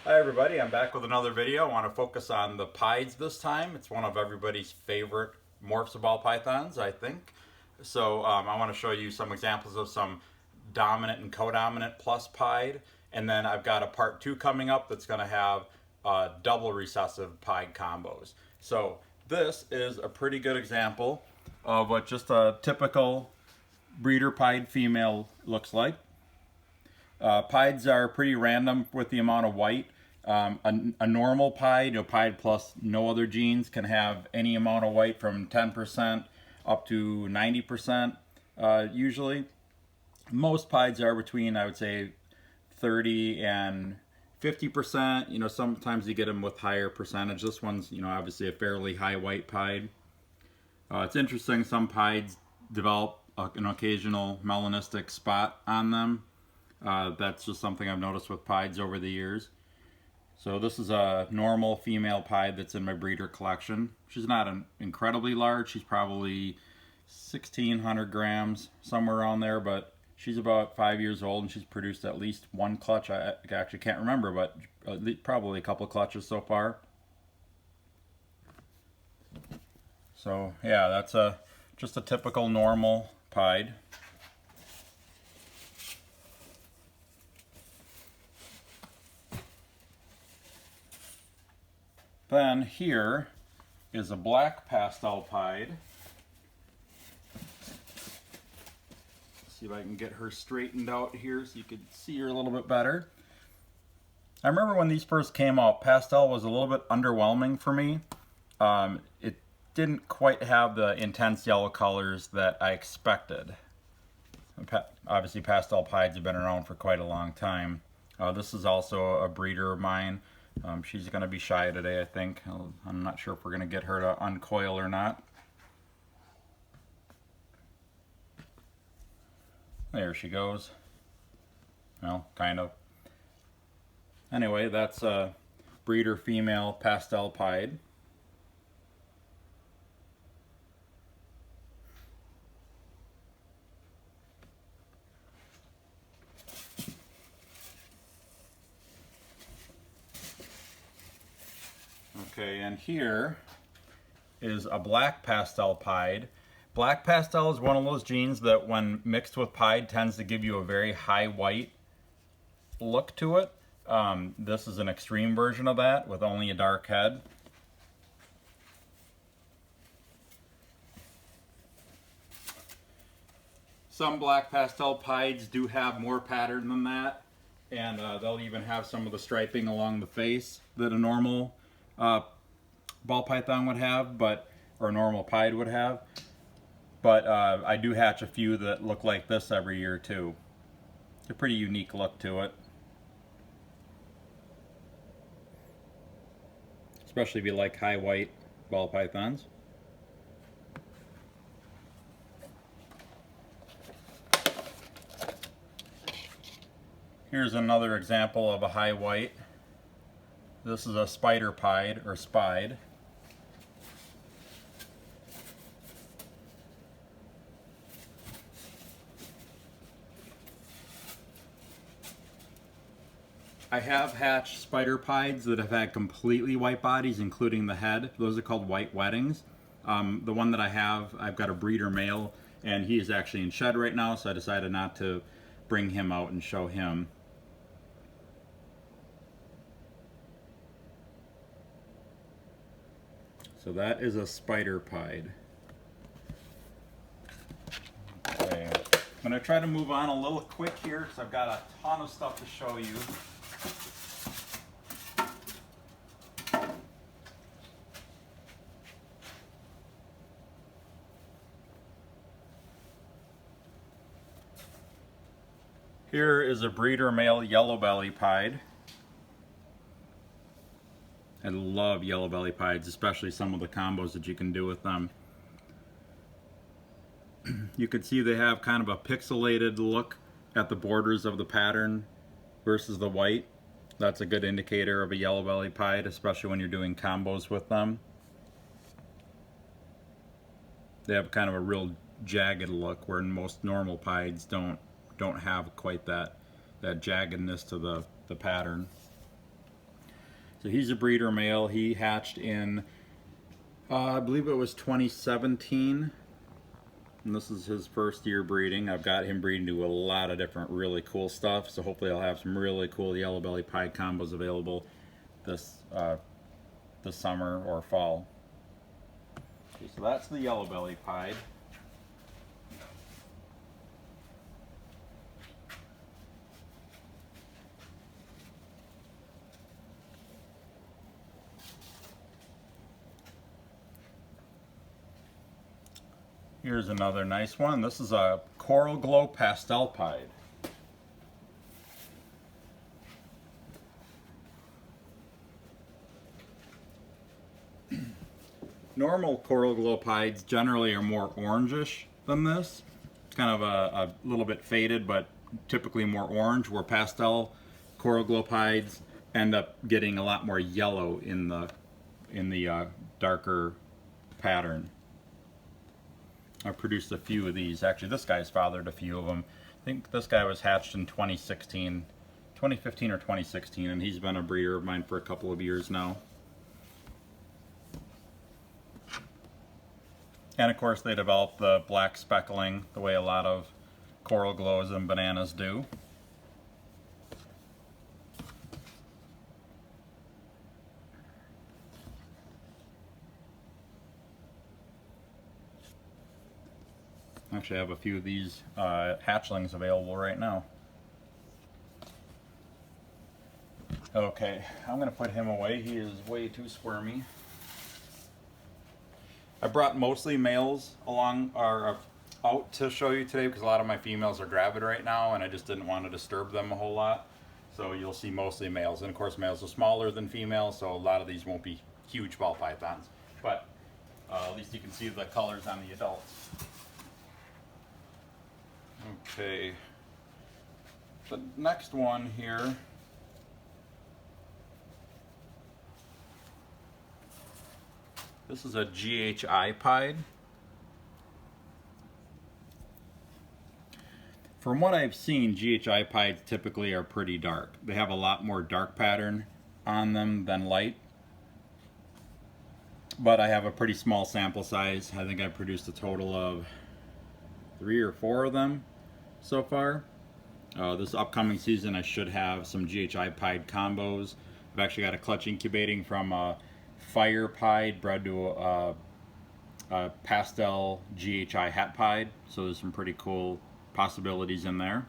Hi everybody, I'm back with another video. I want to focus on the pieds this time. It's one of everybody's favorite morphs of ball pythons, I think. So I want to show you some examples of some dominant and codominant plus pied. And then I've got a part 2 coming up that's going to have double recessive pied combos. So this is a pretty good example of what just a typical breeder pied female looks like. Pieds are pretty random with the amount of white. A normal pied, pied plus no other genes, can have any amount of white from 10% up to 90% usually. Most pieds are between, I would say, 30 and 50%. Sometimes you get them with higher percentage. This one's, obviously a fairly high white pied. It's interesting, some pieds develop an occasional melanistic spot on them. That's just something I've noticed with pieds over the years. So this is a normal female pied that's in my breeder collection. She's not incredibly large. She's probably 1,600 grams, somewhere around there, but she's about 5 years old and she's produced at least one clutch. I actually can't remember, but probably a couple clutches so far. So yeah, that's just a typical normal pied. Then here is a black pastel pied. See if I can get her straightened out here so you could see her a little bit better. I remember when these first came out, pastel was a little bit underwhelming for me. It didn't quite have the intense yellow colors that I expected. Obviously pastel pieds have been around for quite a long time. This is also a breeder of mine. She's going to be shy today, I think. I'm not sure if we're going to get her to uncoil or not. There she goes. Well, kind of. Anyway, that's a breeder female pastel pied. Okay, and here is a black pastel pied. Black pastel is one of those genes that when mixed with pied tends to give you a very high white look to it. This is an extreme version of that with only a dark head. Some black pastel pieds do have more pattern than that, and they'll even have some of the striping along the face that a normal ball python would have, or a normal pied would have. But I do hatch a few that look like this every year too. It's a pretty unique look to it. Especially if you like high white ball pythons. Here's another example of a high white. This is a spider pied, or spied. I have hatched spider pieds that have had completely white bodies, including the head. Those are called white weddings. The one that I have, I've got a breeder male, and he is actually in shed right now, so I decided not to bring him out and show him. So that is a spider pied. Okay. I'm going to try to move on a little quick here because I've got a ton of stuff to show you. Here is a breeder male yellow-bellied pied. I love yellow-bellied pieds, especially some of the combos that you can do with them. You can see they have kind of a pixelated look at the borders of the pattern versus the white. That's a good indicator of a yellow-bellied pied, especially when you're doing combos with them. They have kind of a real jagged look, where most normal pieds don't have quite that jaggedness to the pattern. So he's a breeder male. He hatched in, I believe it was 2017. And this is his first year breeding. I've got him breeding to a lot of different really cool stuff. So hopefully I'll have some really cool yellow-bellied pied combos available this summer or fall. Okay, so that's the yellow-bellied pied. Here's another nice one. This is a Coral Glow Pastel pied. Normal Coral Glow pieds generally are more orangish than this. It's kind of a little bit faded, but typically more orange, where Pastel Coral Glow pieds end up getting a lot more yellow in the darker pattern. I've produced a few of these. Actually, this guy's fathered a few of them. I think this guy was hatched in 2015 or 2016, and he's been a breeder of mine for a couple of years now. And of course, they develop the black speckling the way a lot of Coral Glows and bananas do. Actually, I have a few of these hatchlings available right now. Okay, I'm going to put him away. He is way too squirmy. I brought mostly males along or out to show you today because a lot of my females are gravid right now, and I just didn't want to disturb them a whole lot. So you'll see mostly males, and of course males are smaller than females, so a lot of these won't be huge ball pythons. But at least you can see the colors on the adults. Okay, the next one here this is a GHI pied. From what I've seen, GHI pieds typically are pretty dark. They have a lot more dark pattern on them than light. But I have a pretty small sample size. I think I've produced a total of 3 or 4 of them so far. This upcoming season I should have some GHI pied combos. I've actually got a clutch incubating from a fire pied bred to a pastel GHI hat pied, so there's some pretty cool possibilities in there.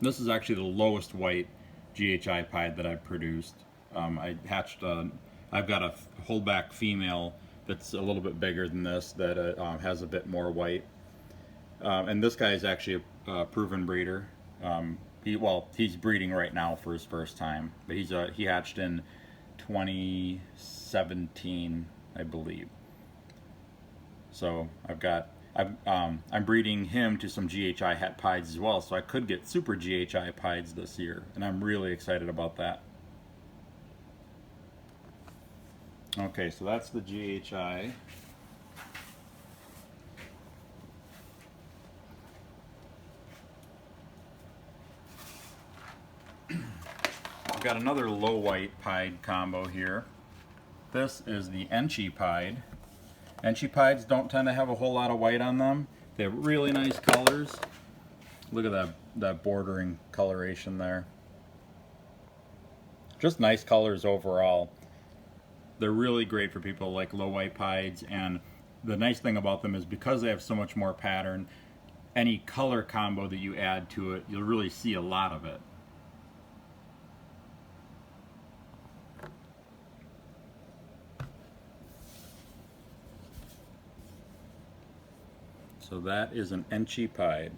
This is actually the lowest white GHI pied that I've produced. I hatched I've got a holdback female that's a little bit bigger than this that has a bit more white. And this guy is actually a proven breeder. He's breeding right now for his first time, but he hatched in 2017, I believe. So I'm breeding him to some GHI hat pieds as well, so I could get super GHI pieds this year, and I'm really excited about that. Okay, so that's the GHI. I've got another low white pied combo here. This is the Enchi pied. Enchi pieds don't tend to have a whole lot of white on them. They have really nice colors. Look at that bordering coloration there. Just nice colors overall. They're really great for people like low white pieds, and the nice thing about them is because they have so much more pattern, any color combo that you add to it, you'll really see a lot of it. So that is an Enchi pied.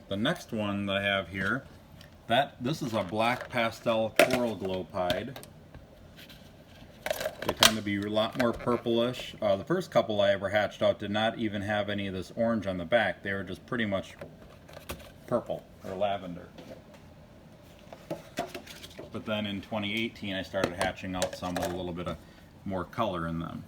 The next one that I have here, this is a black pastel Coral Glow pied. They tend to be a lot more purplish. The first couple I ever hatched out did not even have any of this orange on the back. They were just pretty much purple or lavender. But then in 2018 I started hatching out some with a little bit of more color in them.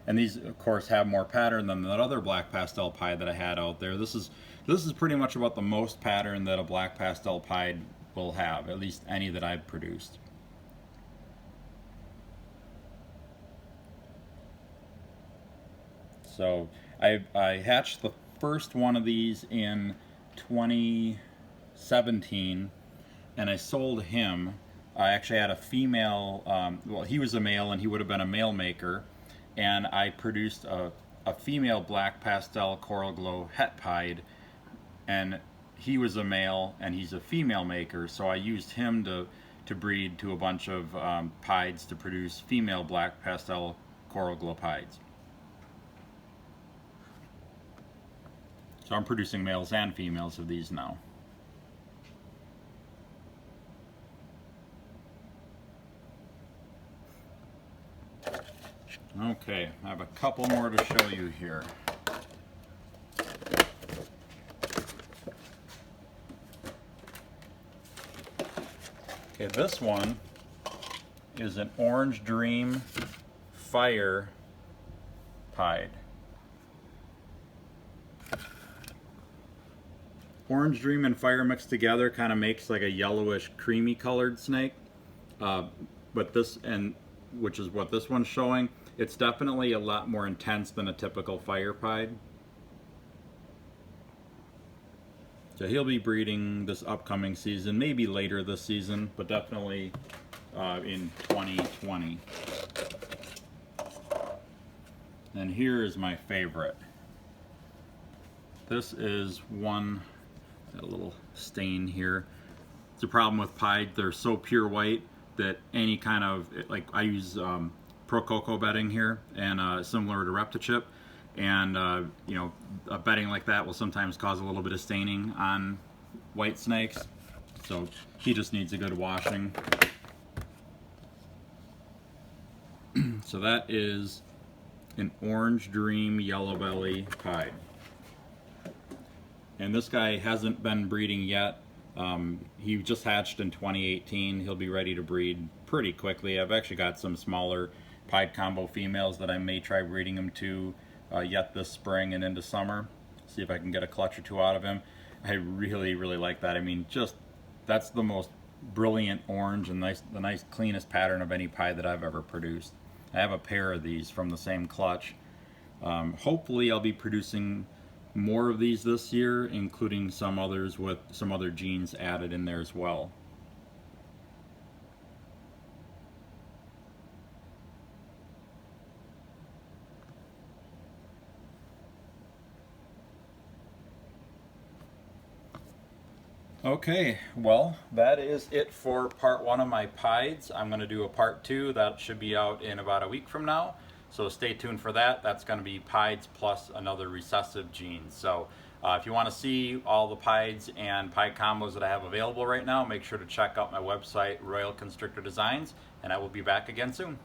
And these, of course, have more pattern than that other black pastel pied that I had out there. This is pretty much about the most pattern that a black pastel pied will have, at least any that I've produced. So I hatched the first one of these in 2017, and I sold him. I actually had a female, well, he was a male and he would have been a male maker, and I produced a female black pastel coral glow het pied, and he was a male and he's a female maker, so I used him to breed to a bunch of pieds to produce female black pastel coral glow pieds. So I'm producing males and females of these now. Okay, I have a couple more to show you here. Okay, this one is an Orange Dream Fire pied. Orange Dream and Fire mixed together kind of makes like a yellowish creamy colored snake, but this, and which is what this one's showing, it's definitely a lot more intense than a typical Fire pied. So he'll be breeding this upcoming season, maybe later this season, but definitely in 2020. And here is my favorite. This is one, got a little stain here. It's a problem with pied, they're so pure white that any kind of, like I use Pro Cocoa bedding here, and similar to Reptichip, and you know, a bedding like that will sometimes cause a little bit of staining on white snakes, so he just needs a good washing. So that is an Orange Dream Yellow-bellied pied, and this guy hasn't been breeding yet. He just hatched in 2018. He'll be ready to breed pretty quickly. I've actually got some smaller pied combo females that I may try breeding him to yet this spring and into summer. See if I can get a clutch or two out of him. I really like that. I mean, just that's the most brilliant orange and the nice cleanest pattern of any pied that I've ever produced. I have a pair of these from the same clutch. Hopefully I'll be producing more of these this year, including some others with some other genes added in there as well. Okay, well, that is it for part one of my pieds. I'm going to do a part two that should be out in about a week from now. So stay tuned for that. That's going to be pieds plus another recessive gene. So if you want to see all the pieds and pied combos that I have available right now, make sure to check out my website, Royal Constrictor Designs, and I will be back again soon.